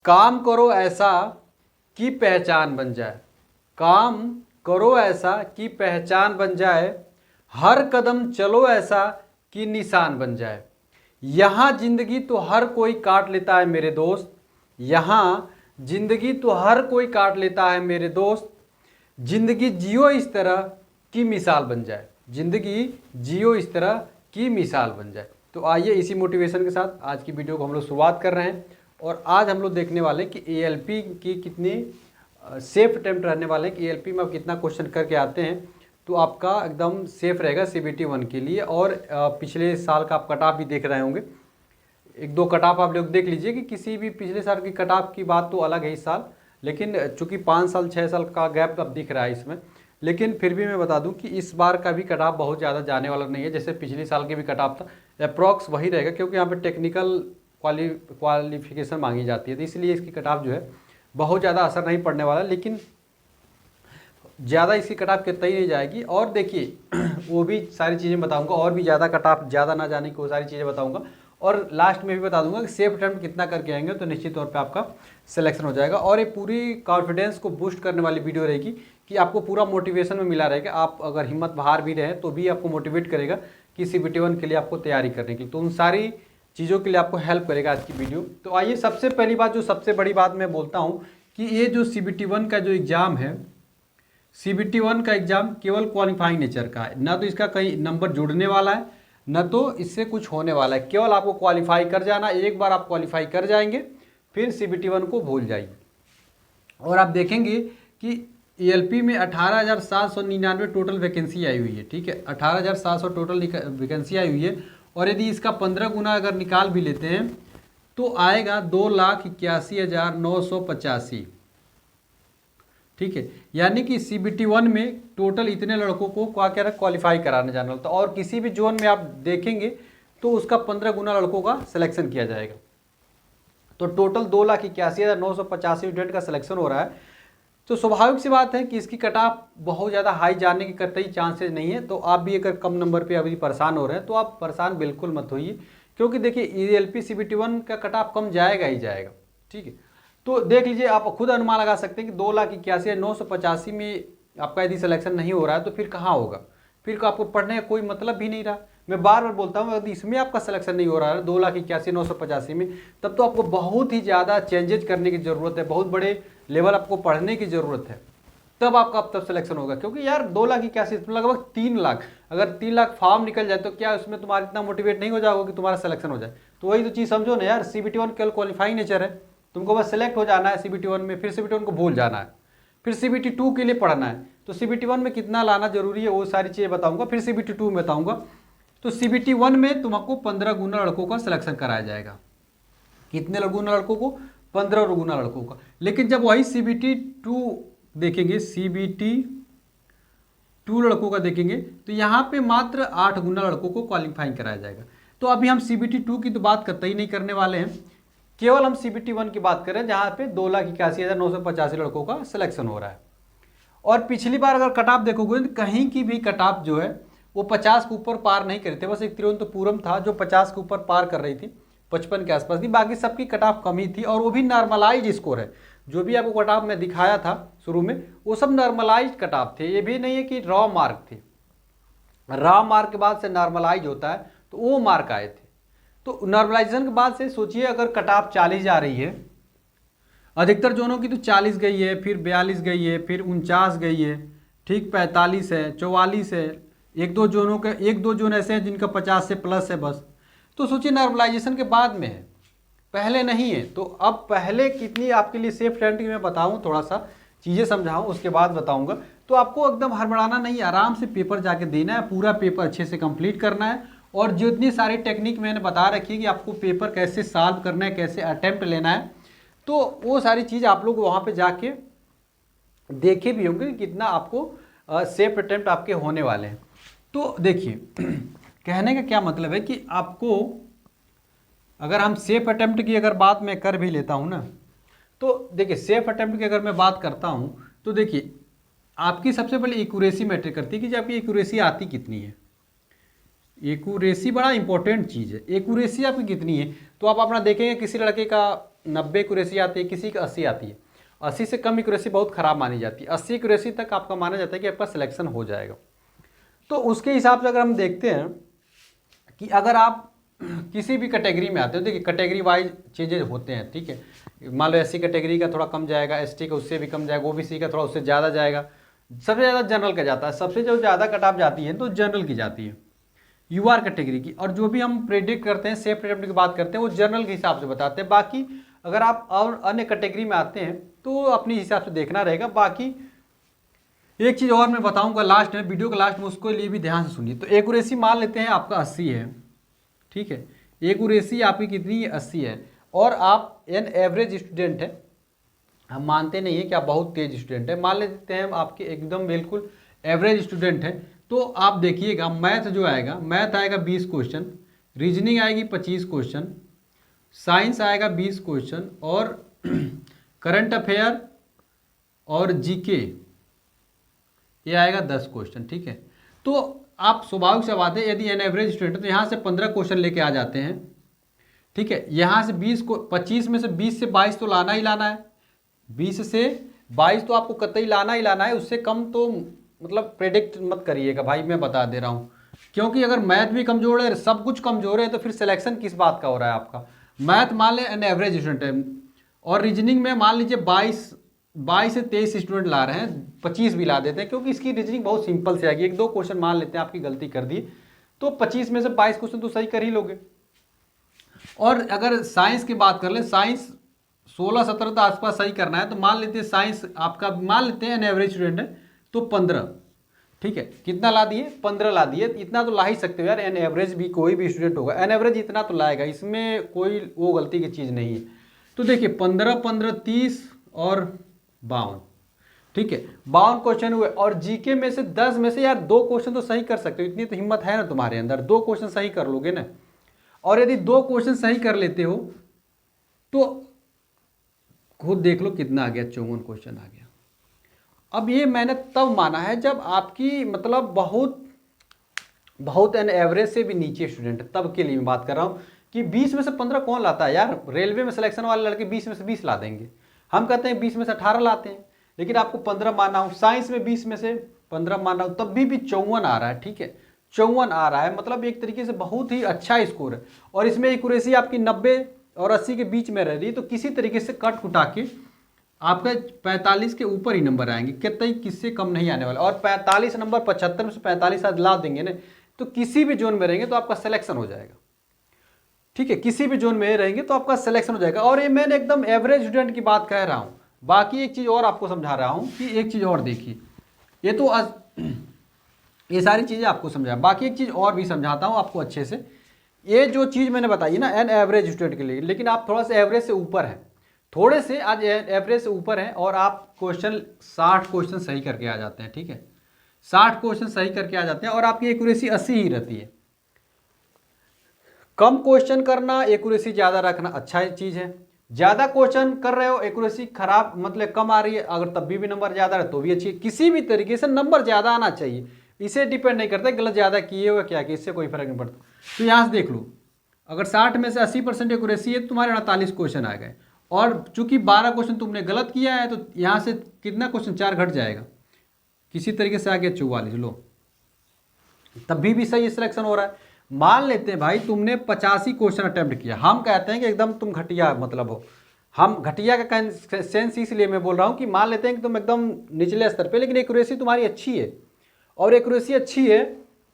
काम करो ऐसा कि पहचान बन जाए, काम करो ऐसा कि पहचान बन जाए, हर कदम चलो ऐसा कि निशान बन जाए। यहाँ जिंदगी तो हर कोई काट लेता है मेरे दोस्त, यहाँ जिंदगी तो हर कोई काट लेता है मेरे दोस्त। जिंदगी जियो इस तरह की मिसाल बन जाए, जिंदगी जियो इस तरह की मिसाल बन जाए। तो आइए इसी मोटिवेशन के साथ आज की वीडियो को हम लोग शुरुआत कर रहे हैं। और आज हम लोग देखने वाले हैं कि एएलपी की कितनी सेफ अटेम्प्ट रहने वाले हैं कि एएलपी में आप कितना क्वेश्चन करके आते हैं तो आपका एकदम सेफ रहेगा CBT 1 के लिए। और पिछले साल का आप कट ऑफ भी देख रहे होंगे, एक दो कट ऑफ आप लोग देख लीजिए कि किसी भी पिछले साल की कट ऑफ की बात तो अलग है इस साल, लेकिन चूंकि 5 साल 6 साल का गैप अब दिख रहा है इसमें, लेकिन फिर भी मैं बता दूं कि इस बार का भी कट ऑफ बहुत ज़्यादा जाने वाला नहीं है। जैसे पिछले साल के भी कट ऑफ था, अप्रॉक्स वही रहेगा, क्योंकि यहाँ पे टेक्निकल क्वालिफिकेशन मांगी जाती है, तो इसलिए इसकी कट ऑफ जो है बहुत ज़्यादा असर नहीं पड़ने वाला, लेकिन ज़्यादा इसकी कट ऑफ कितना ही नहीं जाएगी। और देखिए वो भी सारी चीज़ें बताऊंगा, और भी ज़्यादा कट ऑफ ज़्यादा ना जाने की वो सारी चीज़ें बताऊंगा, और लास्ट में भी बता दूंगा कि सेफ अटेम्प्ट कितना करके आएंगे तो निश्चित तौर पे आपका सिलेक्शन हो जाएगा। और ये पूरी कॉन्फिडेंस को बूस्ट करने वाली वीडियो रहेगी कि आपको पूरा मोटिवेशन में मिला रहेगा। आप अगर हिम्मत बाहर भी रहे तो भी आपको मोटिवेट करेगा कि CBT 1 के लिए आपको तैयारी करने की, तो उन सारी चीज़ों के लिए आपको हेल्प करेगा आज की वीडियो। तो आइए सबसे पहली बात, जो सबसे बड़ी बात मैं बोलता हूँ कि ये जो CBT 1 का जो एग्ज़ाम है, CBT 1 का एग्ज़ाम केवल क्वालिफाइंग नेचर का है, ना तो इसका कहीं नंबर जुड़ने वाला है, न तो इससे कुछ होने वाला है। केवल आपको क्वालिफाई कर जाना, एक बार आप क्वालिफाई कर जाएंगे फिर CBT 1 को भूल जाइए। और आप देखेंगे कि ELP में 18,799 टोटल वैकेंसी आई हुई है, ठीक है, 18,700 टोटल वैकेंसी आई हुई है। और यदि इसका 15 गुना अगर निकाल भी लेते हैं तो आएगा 2,81,985, ठीक है। यानी कि CBT 1 में टोटल इतने लड़कों को क्या कह रहा है क्वालिफाई कराने जाना होता है, और किसी भी जोन में आप देखेंगे तो उसका 15 गुना लड़कों का सिलेक्शन किया जाएगा। तो टोटल 2,81,985 स्टूडेंट का सिलेक्शन हो रहा है। तो स्वाभाविक सी बात है कि इसकी कट ऑफ बहुत ज़्यादा हाई जाने की कतई चांसेस नहीं है। तो आप भी अगर कम नंबर पे अभी परेशान हो रहे हैं तो आप परेशान बिल्कुल मत होइए, क्योंकि देखिए ELP CBT 1 का कट ऑफ कम जाएगा ही जाएगा, ठीक है। तो देख लीजिए, आप खुद अनुमान लगा सकते हैं कि 2,81,985 में आपका यदि सिलेक्शन नहीं हो रहा है तो फिर कहाँ होगा, फिर आपको पढ़ने का कोई मतलब भी नहीं रहा। मैं बार बार बोलता हूँ, यदि इसमें आपका सिलेक्शन नहीं हो रहा है 2,81,985 में, तब तो आपको बहुत ही ज़्यादा चेंजेज करने की ज़रूरत है, बहुत बड़े लेवल आपको पढ़ने की ज़रूरत है, तब आपका अब तब सिलेक्शन होगा। क्योंकि यार 2,81,000 लगभग 3 लाख, अगर 3 लाख फॉर्म निकल जाए तो क्या उसमें तुम्हारा इतना मोटिवेट नहीं हो जाओगे कि तुम्हारा सिलेक्शन हो जाए। तो वही तो चीज़ समझो ना यार, CBT 1 केवल क्वालिफाइंग नेचर है, तुमको बस सेलेक्ट हो जाना है CBT 1 में, फिर CBT 1 को भूल जाना है, फिर CBT 2 के लिए पढ़ना है। तो CBT 1 में कितना लाना जरूरी है वो सारी चीज़ें बताऊंगा, फिर CBT 2 में बताऊंगा। तो CBT 1 में तुमको 15 गुना लड़कों का सिलेक्शन कराया जाएगा। कितने गुना लड़कों को? 15 गुना लड़कों का। लेकिन जब वही CBT 2 देखेंगे, CBT 2 लड़कों का देखेंगे तो यहाँ पे मात्र 8 गुना लड़कों को क्वालिफाइंग कराया जाएगा। तो अभी हम CBT 2 की तो बात कतई नहीं करने वाले हैं, केवल हम CBT 1 की बात करें जहाँ पे 2,81,985 लड़कों का सिलेक्शन हो रहा है। और पिछली बार अगर कट ऑफ देखोगे तो कहीं की भी कट ऑफ जो है वो 50 के ऊपर पार नहीं करे थे, बस एक तिरुवनंतपुरम था जो 50 के ऊपर पार कर रही थी, 55 के आसपास थी, बाकी सबकी कट ऑफ कम ही थी। और वो भी नॉर्मलाइज स्कोर है, जो भी आपको कट ऑफ में दिखाया था शुरू में वो सब नॉर्मलाइज कट ऑफ थे, ये भी नहीं है कि रॉ मार्क थे। रॉ मार्क के बाद से नॉर्मलाइज होता है तो वो मार्क आए थे। तो नॉर्मलाइजेशन के बाद से सोचिए अगर कट ऑफ 40 जा रही है, अधिकतर जोनों की तो 40 गई है, फिर 42 गई है, फिर 49 गई है, ठीक, 45 है, 44 है, एक दो जोन ऐसे हैं जिनका 50 से प्लस है बस। तो सोचिए नॉर्मलाइजेशन के बाद में है, पहले नहीं है। तो अब पहले कितनी आपके लिए सेफ टेंट मैं बताऊं, थोड़ा सा चीज़ें समझाऊं उसके बाद बताऊंगा। तो आपको एकदम हड़बड़ाना नहीं, आराम से पेपर जाके देना है, पूरा पेपर अच्छे से कंप्लीट करना है। और जितनी सारी टेक्निक मैंने बता रखी है कि आपको पेपर कैसे सॉल्व करना है, कैसे अटेम्प्ट लेना है, तो वो सारी चीज़ आप लोग वहाँ पे जाके देखे भी होंगे कि कितना आपको सेफ अटेम्प्ट आपके होने वाले हैं। तो देखिए कहने का क्या मतलब है कि आपको अगर हम सेफ अटेम्प्ट की अगर बात मैं कर भी लेता हूँ ना, तो देखिए सेफ अटेम्प्ट की अगर मैं बात करता हूँ तो देखिए आपकी सबसे पहले एक्यूरेसी मैटर करती है कि आपकी एक्यूरेसी आती कितनी है। एक्यूरेसी बड़ा इंपॉर्टेंट चीज़ है, एक्यूरेसी आपकी कितनी है। तो आप अपना देखेंगे किसी लड़के का 90 एक्यूरेसी आती है, किसी का 80 आती है। 80 से कम एक्यूरेसी बहुत ख़राब मानी जाती है, 80 एक्यूरेसी तक आपका माना जाता है कि आपका सिलेक्शन हो जाएगा। तो उसके हिसाब से अगर हम देखते हैं कि अगर आप किसी भी कैटेगरी में आते हो, देखिए कैटेगरी वाइज चेंजेस होते हैं, ठीक है। मान लो एससी कैटेगरी का थोड़ा कम जाएगा, एसटी का उससे भी कम जाएगा, ओबीसी का थोड़ा उससे ज़्यादा जाएगा, सबसे ज़्यादा जनरल का जाता है, सबसे जो ज़्यादा कट ऑफ जाती है तो जनरल की जाती है, यूआर कैटेगरी की। और जो भी हम प्रेडिक्ट करते हैं, सेफ अटेम्प्ट की बात करते हैं, वो जनरल के हिसाब से बताते हैं। बाकी अगर आप और अन्य कैटेगरी में आते हैं तो अपने हिसाब से देखना रहेगा। बाकी एक चीज़ और मैं बताऊंगा लास्ट में, वीडियो के लास्ट में, उसको लिए भी ध्यान से सुनिए। तो एक्यूरेसी मान लेते हैं आपका 80 है, ठीक है, एक्यूरेसी आपकी कितनी 80 है, और आप एन एवरेज स्टूडेंट है, हम मानते नहीं है कि आप बहुत तेज स्टूडेंट है, मान लेते हैं आपके एकदम बिल्कुल एवरेज स्टूडेंट है। तो आप देखिएगा मैथ जो आएगा, मैथ आएगा 20 क्वेश्चन, रीजनिंग आएगी 25 क्वेश्चन, साइंस आएगा 20 क्वेश्चन, और करंट अफेयर और जीके ये आएगा 10 क्वेश्चन, ठीक है। तो आप स्वाभाविक से बात है, यदि एन एवरेज स्टूडेंट है तो यहाँ से 15 क्वेश्चन लेके आ जाते हैं, ठीक है। यहाँ से 20 को 25 में से 20 से 22 तो लाना ही लाना है, 20 से 22 तो आपको कतई लाना ही लाना है, उससे कम तो मतलब प्रेडिक्ट मत करिएगा भाई, मैं बता दे रहा हूँ। क्योंकि अगर मैथ भी कमज़ोर है, सब कुछ कमज़ोर है, तो फिर सिलेक्शन किस बात का हो रहा है आपका। मैथ मान लें एन एवरेज स्टूडेंट है, और रीजनिंग में मान लीजिए 22 से 23 स्टूडेंट ला रहे हैं, 25 भी ला देते हैं, क्योंकि इसकी रीजनिंग बहुत सिंपल से आएगी। 1-2 क्वेश्चन मान लेते हैं आपकी गलती कर दी, तो 25 में से 22 क्वेश्चन तो सही कर ही लोगे। और अगर साइंस की बात कर ले, साइंस 16-17 तो आसपास सही करना है, तो मान लेते हैं साइंस आपका, मान लेते हैं एन एवरेज स्टूडेंट है तो 15, ठीक है। कितना ला दिए? 15 ला दिए। इतना तो ला ही सकते हो यार, एन एवरेज भी कोई भी स्टूडेंट होगा, एन एवरेज इतना तो लाएगा, इसमें कोई वो गलती की चीज़ नहीं है। तो देखिए 15-15 30 और 52, ठीक है, 52 क्वेश्चन हुए। और जीके में से 10 में से यार 2 क्वेश्चन तो सही कर सकते हो, इतनी तो हिम्मत है ना तुम्हारे अंदर, 2 क्वेश्चन सही कर लोगे ना। और यदि 2 क्वेश्चन सही कर लेते हो तो खुद देख लो कितना आ गया, 54 क्वेश्चन आ गया। अब ये मैंने तब माना है जब आपकी मतलब बहुत एन एवरेज से भी नीचे स्टूडेंट है, तब के लिए मैं बात कर रहा हूँ कि 20 में से 15 कौन लाता है यार। रेलवे में सिलेक्शन वाले लड़के 20 में से 20 ला देंगे, हम कहते हैं 20 में से 18 लाते हैं, लेकिन आपको 15 मानना हो। साइंस में 20 में से 15 मानना हो, तब भी 54 आ रहा है, ठीक है, 54 आ रहा है, मतलब एक तरीके से बहुत ही अच्छा स्कोर है। और इसमें एक्यूरेसी आपकी 90 और 80 के बीच में रह रही है, तो किसी तरीके से कट कुटा के आपका 45 के ऊपर ही नंबर आएंगे, कितने किससे कम नहीं आने वाला। और 45 नंबर 75 में से 45 आज ला देंगे ना, तो किसी भी जोन में रहेंगे तो आपका सिलेक्शन हो जाएगा, ठीक है, किसी भी जोन में रहेंगे तो आपका सिलेक्शन हो जाएगा। और ये मैंने एकदम एवरेज स्टूडेंट की बात कह रहा हूँ। बाकी एक चीज़ और आपको समझा रहा हूँ कि एक चीज़ और देखिए, ये तो ये सारी चीज़ें आपको समझा, बाकी एक चीज़ और भी समझाता हूँ आपको अच्छे से। ये जो चीज़ मैंने बताई ना एन एवरेज स्टूडेंट के लिए, लेकिन आप थोड़ा सा एवरेज से ऊपर है, थोड़े से आज एवरेज से ऊपर हैं, और आप क्वेश्चन 60 क्वेश्चन सही करके आ जाते हैं, ठीक है, 60 क्वेश्चन सही करके आ जाते हैं, और आपकी एक्यूरेसी 80 ही रहती है। कम क्वेश्चन करना, एक्यूरेसी ज़्यादा रखना अच्छा चीज़ है। ज़्यादा क्वेश्चन कर रहे हो, एक्यूरेसी खराब मतलब कम आ रही है, अगर तब भी नंबर ज़्यादा है तो भी अच्छी है। किसी भी तरीके से नंबर ज़्यादा आना चाहिए, इसे डिपेंड नहीं करता गलत ज़्यादा किए हुए क्या कि, इससे कोई फर्क नहीं पड़ता। तो यहाँ से देख लो, अगर 60 में से 80% एक्यूरेसी है तो तुम्हारे 48 क्वेश्चन आ गए, और चूंकि 12 क्वेश्चन तुमने गलत किया है, तो यहाँ से कितना क्वेश्चन 4 घट जाएगा, किसी तरीके से आ गया 44, लो तब भी सही सिलेक्शन हो रहा है। मान लेते हैं भाई तुमने 85 क्वेश्चन अटेम्प्ट किया, हम कहते हैं कि एकदम तुम घटिया मतलब हो, हम घटिया का सेंस इसलिए मैं बोल रहा हूँ कि मान लेते हैं कि तुम एकदम निचले स्तर पे, लेकिन एक्यूरेसी तुम्हारी अच्छी है, और एक्यूरेसी अच्छी है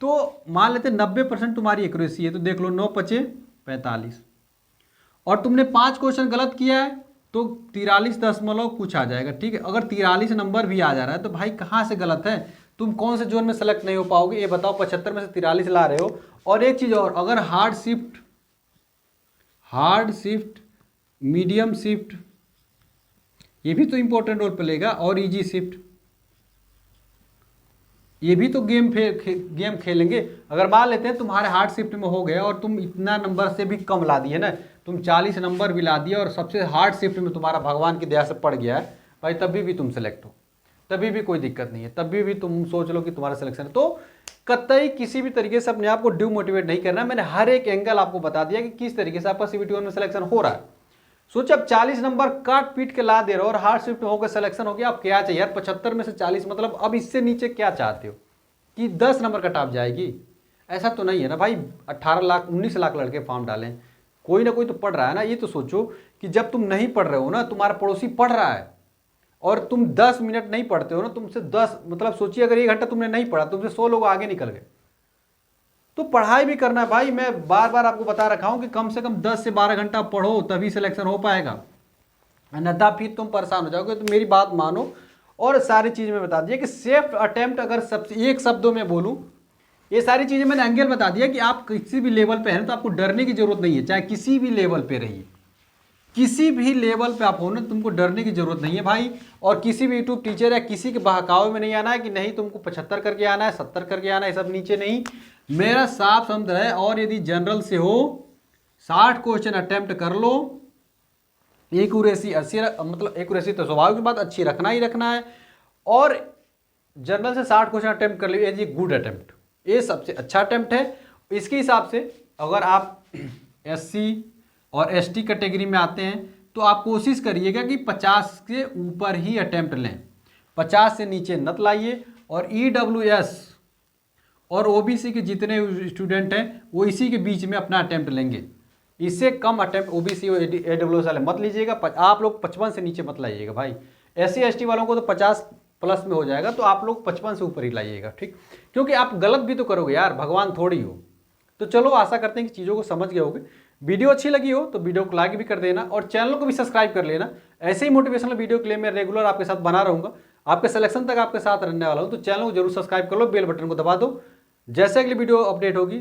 तो मान लेते हैं 90% तुम्हारी एक्यूरेसी है, तो देख लो 9 × 5 = 45, और तुमने 5 क्वेश्चन गलत किया है तो 43 दशमलव कुछ आ जाएगा, ठीक है। अगर 43 नंबर भी आ जा रहा है तो भाई कहाँ से गलत है, तुम कौन से जोन में सेलेक्ट नहीं हो पाओगे ये बताओ। 75 में से 43 ला रहे हो। और एक चीज़ और, अगर हार्ड शिफ्ट मीडियम शिफ्ट ये भी तो इंपॉर्टेंट रोल प्लेगा, और इजी शिफ्ट ये भी तो गेम खेलेंगे। अगर मान लेते हैं तुम्हारे हार्ड शिफ्ट में हो गया और तुम इतना नंबर से भी कम ला दिए ना, तुम 40 नंबर भी ला दिए और सबसे हार्ड शिफ्ट में तुम्हारा भगवान की दया से पड़ गया है भाई, तभी भी तुम सेलेक्ट हो, तभी भी कोई दिक्कत नहीं है, तभी भी तुम सोच लो कि तुम्हारा सिलेक्शन है। तो कतई किसी भी तरीके से अपने आप को डिमोटिवेट नहीं करना। मैंने हर एक एंगल आपको बता दिया कि किस तरीके से आपका CBT 1 में सिलेक्शन हो रहा है, सोचो अब 40 नंबर काट पीट के ला दे रहे हो और हार्ड शिफ्ट होकर सिलेक्शन हो गया, अब क्या चाहिए यार? 75 में से 40, मतलब अब इससे नीचे क्या चाहते हो कि 10 नंबर कट ऑफ जाएगी? ऐसा तो नहीं है ना भाई। 18 लाख 19 लाख लड़के फॉर्म डालें, कोई ना कोई तो पढ़ रहा है ना। ये तो सोचो कि जब तुम नहीं पढ़ रहे हो ना, तुम्हारा पड़ोसी पढ़ रहा है और तुम 10 मिनट नहीं पढ़ते हो ना, तुमसे 10, मतलब सोचिए अगर 1 घंटा तुमने नहीं पढ़ा, तुमसे 100 लोग आगे निकल गए। तो पढ़ाई भी करना है भाई। मैं बार बार आपको बता रखा हूं कि कम से कम 10 से 12 घंटा पढ़ो, तभी सिलेक्शन हो पाएगा, अन्यथा फिर तुम परेशान हो जाओगे। तो मेरी बात मानो और सारी चीज़ में बता दिया कि सेफ अटेम्प्ट, अगर सबसे एक शब्दों में बोलूं, ये सारी चीज़ें मैंने एंगल बता दिया कि आप किसी भी लेवल पे हैं तो आपको डरने की जरूरत नहीं है, चाहे किसी भी लेवल पे रहिए, किसी भी लेवल पे आप हो ना, तुमको डरने की जरूरत नहीं है भाई। और किसी भी यूट्यूब टीचर या किसी के बहकावे में नहीं आना है कि नहीं तुमको 75 करके आना है, 70 करके आना है, सब नीचे नहीं। मेरा साफ समझ है। और यदि जनरल से हो 60 क्वेश्चन अटेम्प्ट कर लो, एक्यूरेसी 80, मतलब एक्यूरेसी तो स्वाभाविक बात अच्छी रखना ही रखना है। और जनरल से 60 क्वेश्चन अटेम्प्ट कर लीजिए, ये गुड अटेम्प्ट, ये सबसे अच्छा अटेम्प्ट है। इसके हिसाब से अगर आप SC और ST कैटेगरी में आते हैं तो आप कोशिश करिएगा कि 50 के ऊपर ही अटेम्प्ट लें, 50 से नीचे नत लाइए। और EWS और OBC के जितने स्टूडेंट हैं वो इसी के बीच में अपना अटेम्प्ट लेंगे। इससे कम अटेम्प्ट OBC और AWS वाले मत लीजिएगा। आप लोग 55 से नीचे मत लाइएगा भाई। SC ST वालों को तो 50 प्लस में हो जाएगा, तो आप लोग 55 से ऊपर ही लाइएगा, ठीक? क्योंकि आप गलत भी तो करोगे यार, भगवान थोड़ी हो। तो चलो, आशा करते हैं कि चीज़ों को समझ गए होगे। वीडियो अच्छी लगी हो तो वीडियो को लाइक भी कर देना और चैनल को भी सब्सक्राइब कर लेना। ऐसे ही मोटिवेशनल वीडियो के लिए मैं रेगुलर आपके साथ बना रहूँगा, आपके सिलेक्शन तक आपके साथ रहने वाला हूँ। तो चैनल को जरूर सब्सक्राइब कर लो, बेल बटन को दबा दो, जैसे अगली वीडियो अपडेट होगी